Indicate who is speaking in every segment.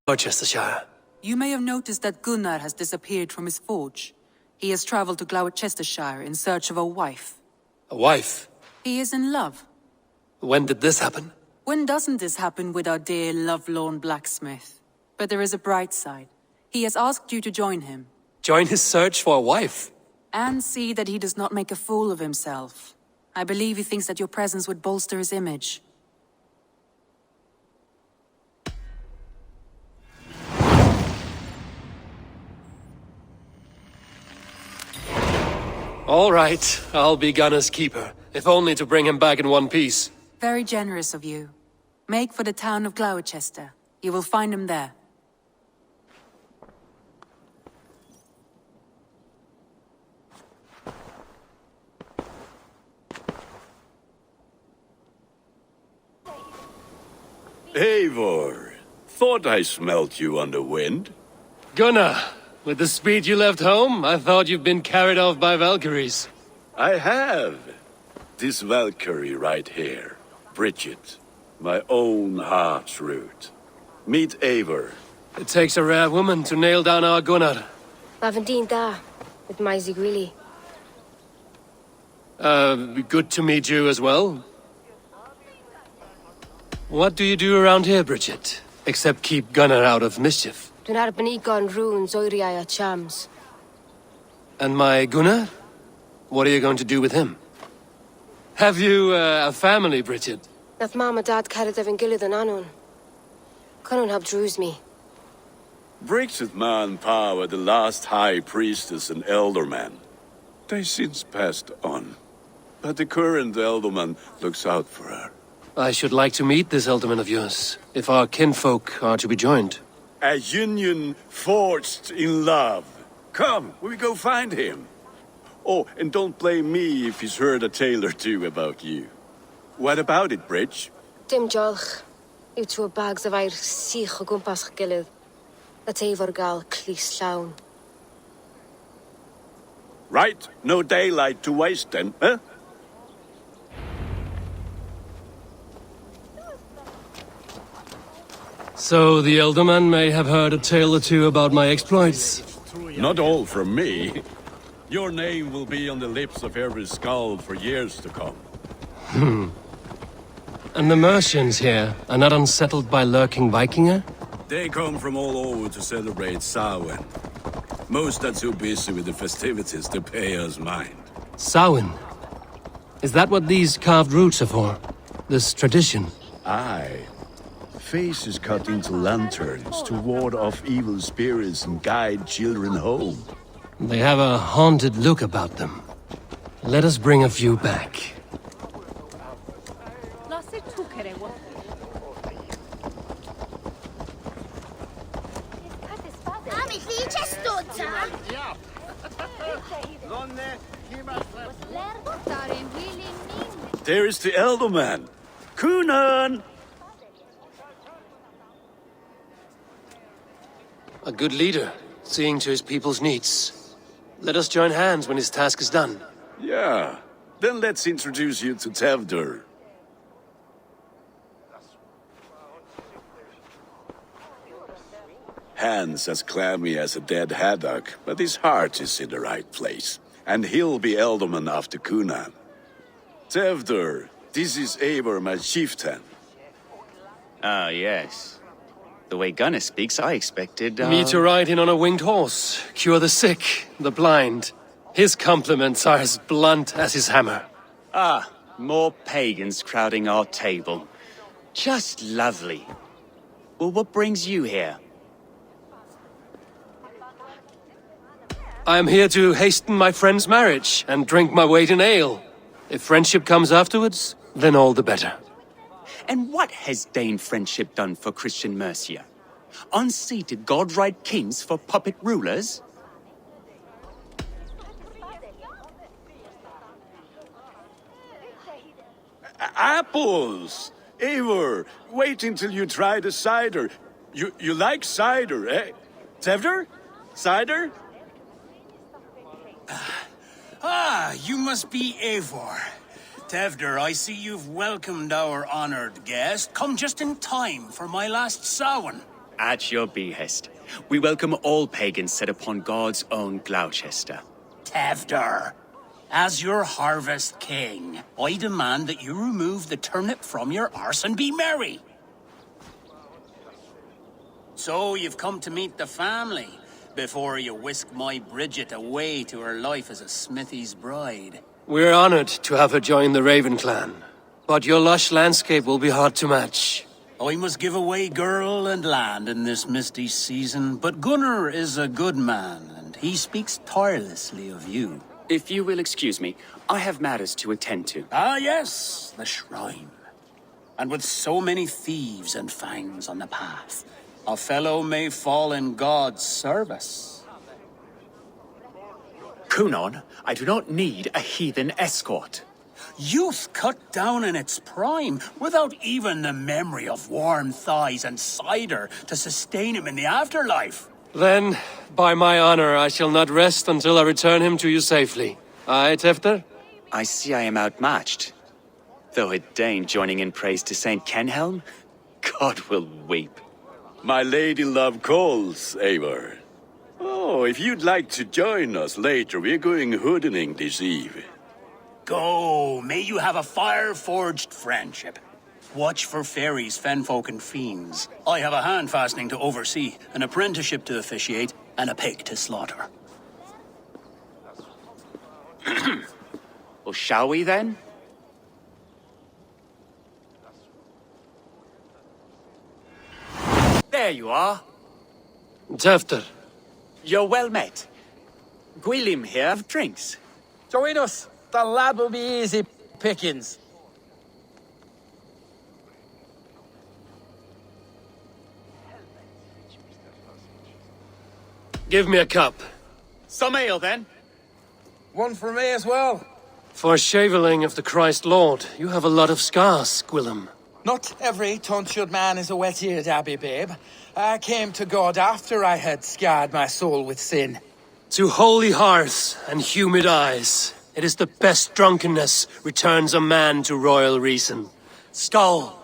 Speaker 1: Gloucestershire.
Speaker 2: You may have noticed that Gunnar has disappeared from his forge. He has traveled to Gloucestershire in search of a wife.
Speaker 1: A wife?
Speaker 2: He is in love.
Speaker 1: When did this happen?
Speaker 2: When doesn't this happen with our dear lovelorn blacksmith? But there is a bright side. He has asked you to join him.
Speaker 1: Join his search for a wife?
Speaker 2: And see that he does not make a fool of himself. I believe he thinks that your presence would bolster his image.
Speaker 1: All right, I'll be Gunnar's keeper, if only to bring him back in one piece.
Speaker 2: Very generous of you. Make for the town of Gloucester. You will find him there.
Speaker 3: Eivor, thought I smelt you on the wind.
Speaker 1: Gunnar, with the speed you left home, I thought you've been carried off by Valkyries.
Speaker 3: I have. This Valkyrie right here, Bridget, my own heart's root. Meet Eivor.
Speaker 1: It takes a rare woman to nail down our Gunnar.
Speaker 4: Lavendine da, with my Zigrili.
Speaker 1: Good to meet you as well. What do you do around here, Bridget? Except keep Gunnar out of mischief.
Speaker 4: Dwi'n arbenigo yn runes oeriau a chams.
Speaker 1: And my Gunnar? What are you going to do with him? Have you a family, Bridget?
Speaker 4: Nath mam a dad cared efo'n gilydd yn anwn. Con help drws me.
Speaker 3: Bridget man Pa were the last high priestess and elderman. They since passed on. But the current elderman looks out for her.
Speaker 1: I should like to meet this elderman of yours, if our kinfolk are to be joined.
Speaker 3: A union forged in love. Come, we go find him. Oh, and don't blame me if he's heard a tale or two about you. What about it, Bridge?
Speaker 4: Dim jolch. Yw tŵ bags of air sych o gwmpas ch gilydd. That Eivor gal clis llawn.
Speaker 3: Right, no daylight to waste then, huh?
Speaker 1: So the elderman may have heard a tale or two about my exploits.
Speaker 3: Not all from me. Your name will be on the lips of every skald for years to come.
Speaker 1: And the Mercians here are not unsettled by lurking Vikinger?
Speaker 3: They come from all over to celebrate Samhain. Most are too busy with the festivities to pay us mind.
Speaker 1: Samhain? Is that what these carved roots are for? This tradition?
Speaker 3: Aye. Faces cut into lanterns to ward off evil spirits and guide children home.
Speaker 1: They have a haunted look about them. Let us bring a few back.
Speaker 3: There is the elderman. Kunan!
Speaker 1: A good leader, seeing to his people's needs. Let us join hands when his task is done.
Speaker 3: Yeah. Then let's introduce you to Tevdur. Hands as clammy as a dead haddock, but his heart is in the right place. And he'll be elderman after Kunan. Tevdur, this is Eivor, my chieftain.
Speaker 5: Ah, yes. The way Gunnar speaks, I expected,
Speaker 1: Me to ride in on a winged horse, cure the sick, the blind. His compliments are as blunt as his hammer.
Speaker 5: Ah, more pagans crowding our table. Just lovely. Well, what brings you here?
Speaker 1: I am here to hasten my friend's marriage and drink my weight in ale. If friendship comes afterwards, then all the better.
Speaker 5: And what has Dane friendship done for Christian Mercia? Unseated godright kings for puppet rulers?
Speaker 3: Apples! Eivor, wait until you try the cider. You like cider, eh? Tevdur? Cider?
Speaker 6: Ah, you must be Eivor. Tevdur, I see you've welcomed our honored guest. Come just in time for my last Samhain.
Speaker 5: At your behest. We welcome all pagans set upon God's own Gloucester.
Speaker 6: Tevder, as your harvest king, I demand that you remove the turnip from your arse and be merry. So you've come to meet the family before you whisk my Bridget away to her life as a smithy's bride.
Speaker 1: We're honored to have her join the Raven clan, but your lush landscape will be hard to match.
Speaker 6: I must give away girl and land in this misty season, but Gunnar is a good man, and he speaks tirelessly of you.
Speaker 5: If you will excuse me, I have matters to attend to.
Speaker 6: Ah, yes, the shrine. And with so many thieves and fangs on the path, a fellow may fall in God's service.
Speaker 5: Kunon, I do not need a heathen escort.
Speaker 6: Youth cut down in its prime, without even the memory of warm thighs and cider to sustain him in the afterlife.
Speaker 1: Then, by my honor, I shall not rest until I return him to you safely. Aye, Tefter?
Speaker 5: I see I am outmatched. Though a Dane joining in praise to Saint Kenhelm, God will weep.
Speaker 3: My lady love calls, Eivor. Oh, if you'd like to join us later, we're going hoodening this eve.
Speaker 6: Go, may you have a fire-forged friendship. Watch for fairies, fenfolk, and fiends. I have a hand fastening to oversee, an apprenticeship to officiate, and a pig to slaughter.
Speaker 5: Well, shall we then? There you are.
Speaker 1: Tefter.
Speaker 5: You're well met. Gwilym here have drinks.
Speaker 7: Join us. The lad will be easy pickings.
Speaker 1: Give me a cup.
Speaker 5: Some ale, then.
Speaker 7: One for me as well.
Speaker 1: For shaveling of the Christ Lord, you have a lot of scars, Gwillem.
Speaker 7: Not every tonsured man is a wet-eared abbey, babe. I came to God after I had scarred my soul with sin.
Speaker 1: To holy hearths and humid eyes, it is the best drunkenness returns a man to royal reason. Skull!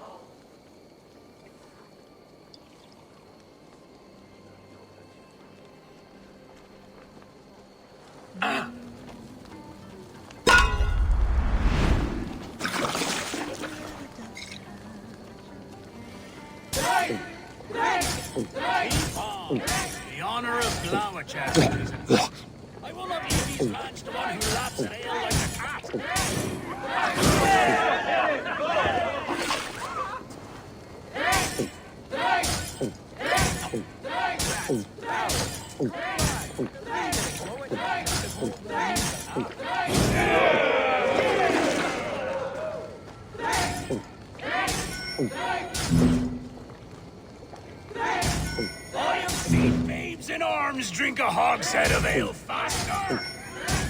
Speaker 6: The honor of Gloucester. I will not leave these hands to one who laps ale like a cat. I have seen babes in arms drink a hogshead of ale faster.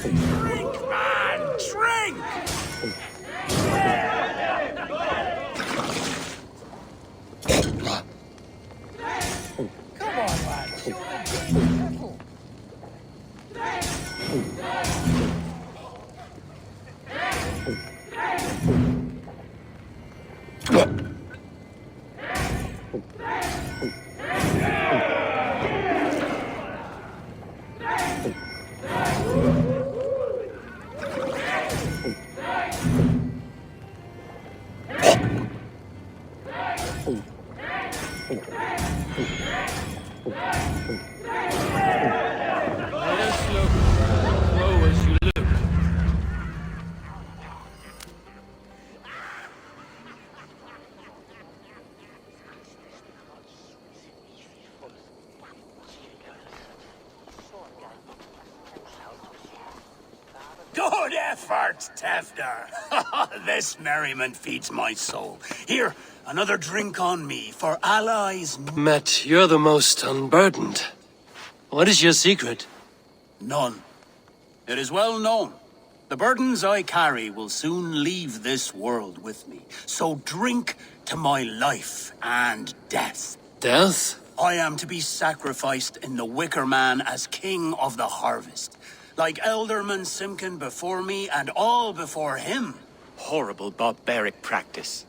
Speaker 6: Drink, man, drink!
Speaker 7: Come on, lad. You're careful.
Speaker 1: Let us look slow as you look.
Speaker 6: Good effort, Tefder. This merriment feeds my soul. Here, another drink on me for allies.
Speaker 1: Matt, you're the most unburdened. What is your secret?
Speaker 6: None. It is well known. The burdens I carry will soon leave this world with me. So drink to my life and death.
Speaker 1: Death?
Speaker 6: I am to be sacrificed in the Wicker Man as king of the harvest. Like Elderman Simkin before me and all before him.
Speaker 5: Horrible barbaric practice.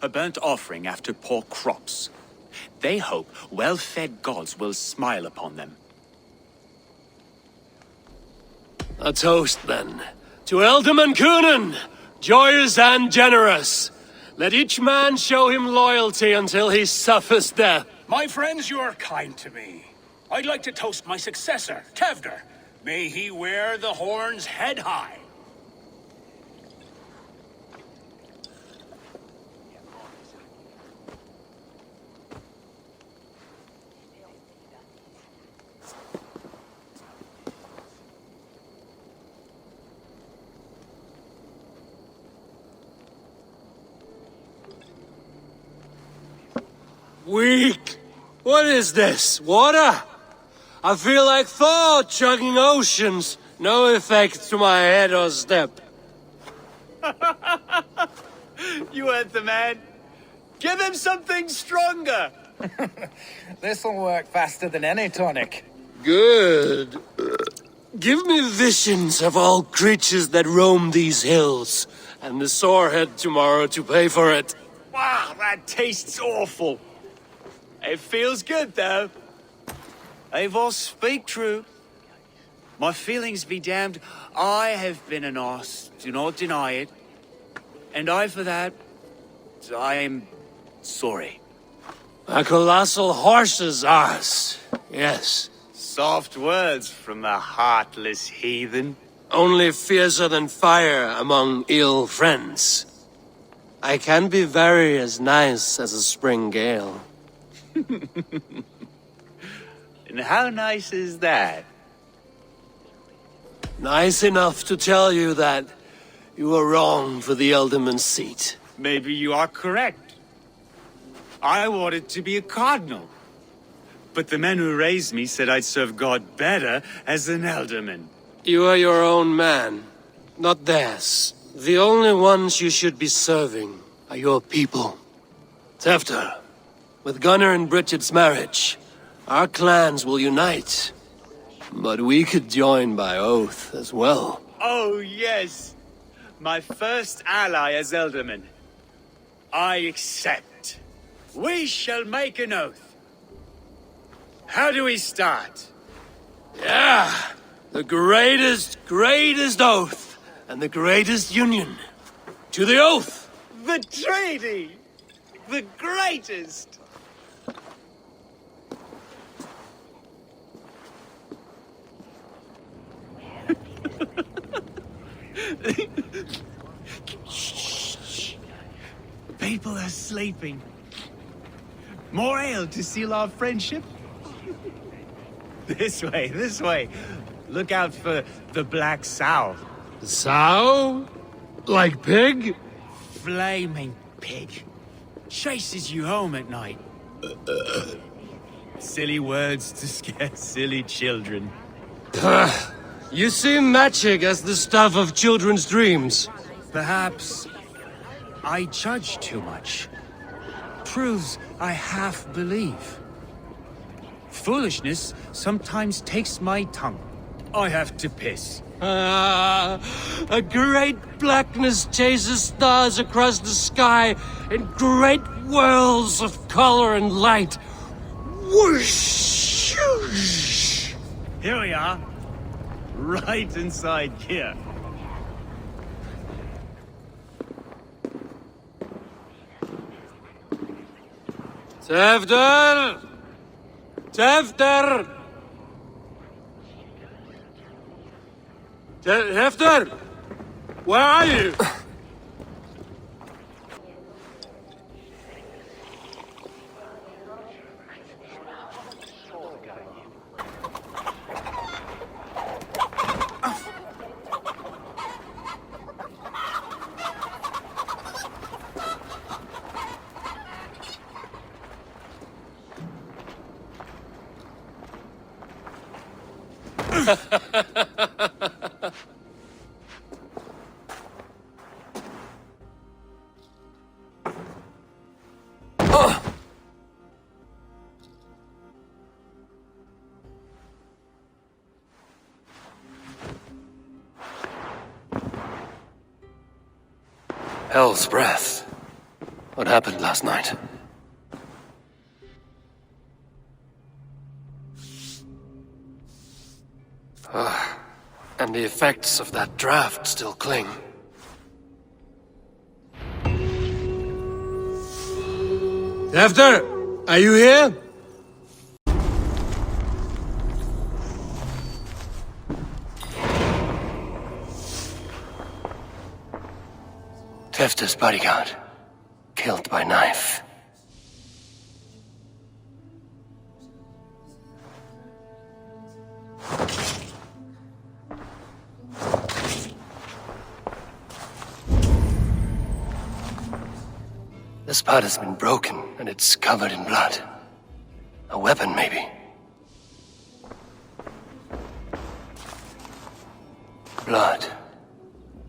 Speaker 5: A burnt offering after poor crops. They hope well-fed gods will smile upon them.
Speaker 1: A toast, then. To Ealdorman Coonan, joyous and generous. Let each man show him loyalty until he suffers death.
Speaker 6: My friends, you are kind to me. I'd like to toast my successor, Tevder. May he wear the horns head high.
Speaker 1: Weak! What is this? Water? I feel like Thor chugging oceans. No effect to my head or step.
Speaker 5: You heard the man. Give him something stronger.
Speaker 7: This'll work faster than any tonic.
Speaker 1: Good. Give me visions of all creatures that roam these hills, and the sorehead tomorrow to pay for it.
Speaker 5: Wow, that tastes awful. It feels good, though. Eivor, speak true. My feelings be damned. I have been an arse, do not deny it. And I, for that, I am sorry.
Speaker 1: A colossal horse's arse, yes.
Speaker 5: Soft words from a heartless heathen.
Speaker 1: Only fiercer than fire among ill friends. I can be very as nice as a spring gale.
Speaker 5: And how nice is that?
Speaker 1: Nice enough to tell you that you were wrong for the Ealdorman's seat.
Speaker 5: Maybe you are correct. I wanted to be a cardinal. But the men who raised me said I'd serve God better as an Ealdorman.
Speaker 1: You are your own man, not theirs. The only ones you should be serving are your people. Tefter, with Gunnar and Bridget's marriage, our clans will unite. But we could join by oath as well.
Speaker 5: Oh, yes. My first ally as Ealdorman. I accept. We shall make an oath. How do we start?
Speaker 1: Yeah! The greatest oath, and the greatest union. To the oath!
Speaker 5: The treaty! The greatest! Shh. People are sleeping. More ale to seal our friendship? This way. Look out for the Black Sow.
Speaker 1: Sow? Like pig?
Speaker 5: Flaming pig. Chases you home at night. Silly words to scare silly children.
Speaker 1: You see magic as the stuff of children's dreams.
Speaker 5: Perhaps I judge too much. Proves I half believe. Foolishness sometimes takes my tongue. I have to piss.
Speaker 1: A great blackness chases stars across the sky in great whirls of color and light. Whoosh! Shoosh.
Speaker 5: Here we are. Right inside here.
Speaker 1: Tefter! Tefter! Tefter! Where are you? Hell's breath. What happened last night? And the effects of that draft still cling. Tefter, are you here? Tefter's bodyguard, killed by knife. This part has been broken, and it's covered in blood. A weapon, maybe. Blood.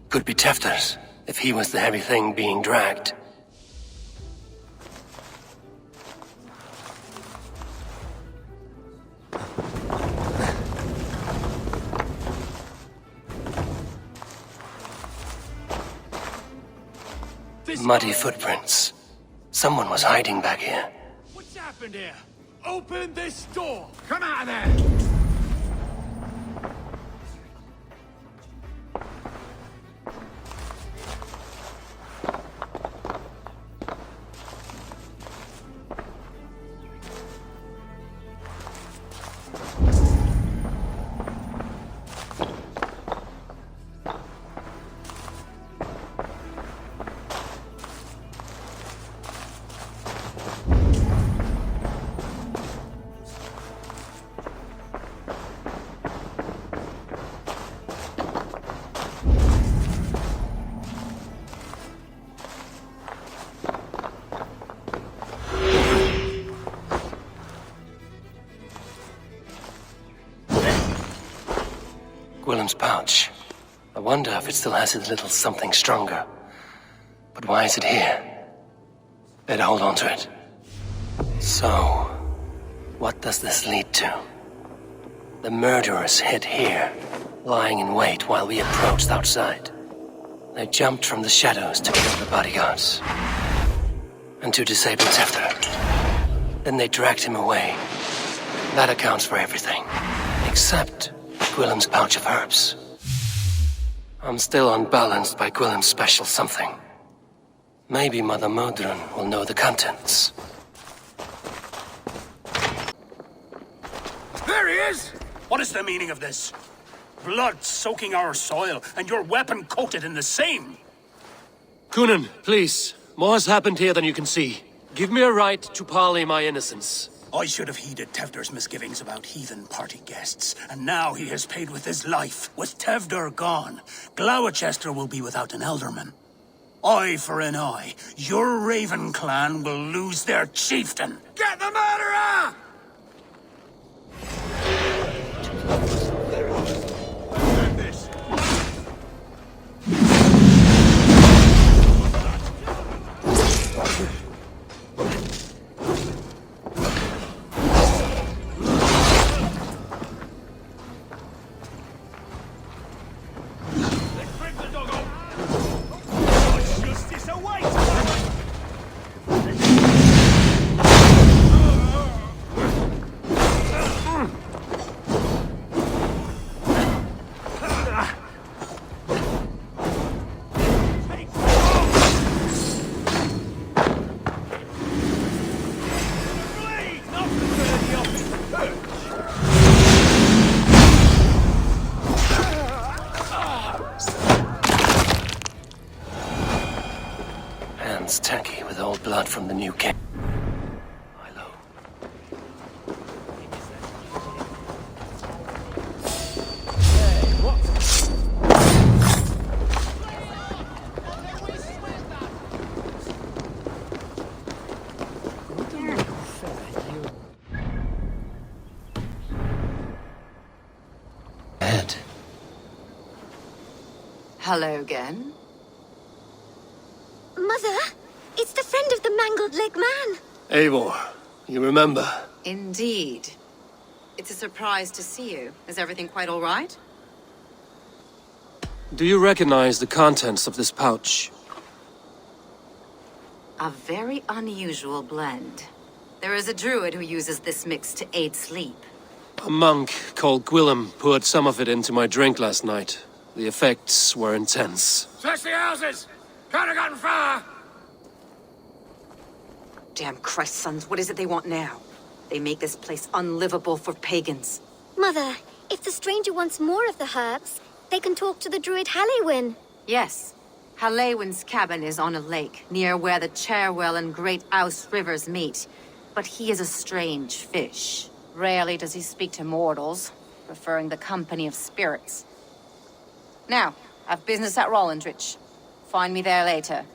Speaker 1: Could be Tefter's, if he was the heavy thing being dragged. Muddy footprints. Someone was hiding back here.
Speaker 5: What's happened here? Open this door!
Speaker 8: Come out of there!
Speaker 1: Gwillem's pouch. I wonder if it still has his little something stronger. But why is it here? Better hold on to it. So, what does this lead to? The murderers hid here, lying in wait while we approached outside. They jumped from the shadows to kill the bodyguards. And to disable Tefter. Then they dragged him away. That accounts for everything. Except Gwillem's pouch of herbs. I'm still unbalanced by Gwillem's special something. Maybe Mother Modron will know the contents.
Speaker 8: There he is!
Speaker 6: What is the meaning of this? Blood soaking our soil, and your weapon coated in the same!
Speaker 1: Kunan, please. More has happened here than you can see. Give me a right to parley my innocence.
Speaker 6: I should have heeded Tevder's misgivings about heathen party guests, and now he has paid with his life. With Tevder gone, Gloucester will be without an elderman. Eye for an eye, your Raven clan will lose their chieftain.
Speaker 8: Get the murderer! This.
Speaker 1: Hands tacky with old blood from the new king. Milo. Head.
Speaker 9: Hello again.
Speaker 4: Mother, it's the friend of the mangled leg man.
Speaker 1: Eivor, you remember?
Speaker 9: Indeed. It's a surprise to see you. Is everything quite all right?
Speaker 1: Do you recognize the contents of this pouch?
Speaker 9: A very unusual blend. There is a druid who uses this mix to aid sleep.
Speaker 1: A monk called Gwillem poured some of it into my drink last night. The effects were intense.
Speaker 8: Search the houses! Can't have gotten far!
Speaker 9: Damn Christ, sons, what is it they want now? They make this place unlivable for pagans.
Speaker 10: Mother, if the stranger wants more of the herbs, they can talk to the druid Halewyn.
Speaker 9: Yes. Halewyn's cabin is on a lake, near where the Cherwell and Great Ouse rivers meet. But he is a strange fish. Rarely does he speak to mortals, preferring the company of spirits. Now, I've business at Rollindrich. Find me there later.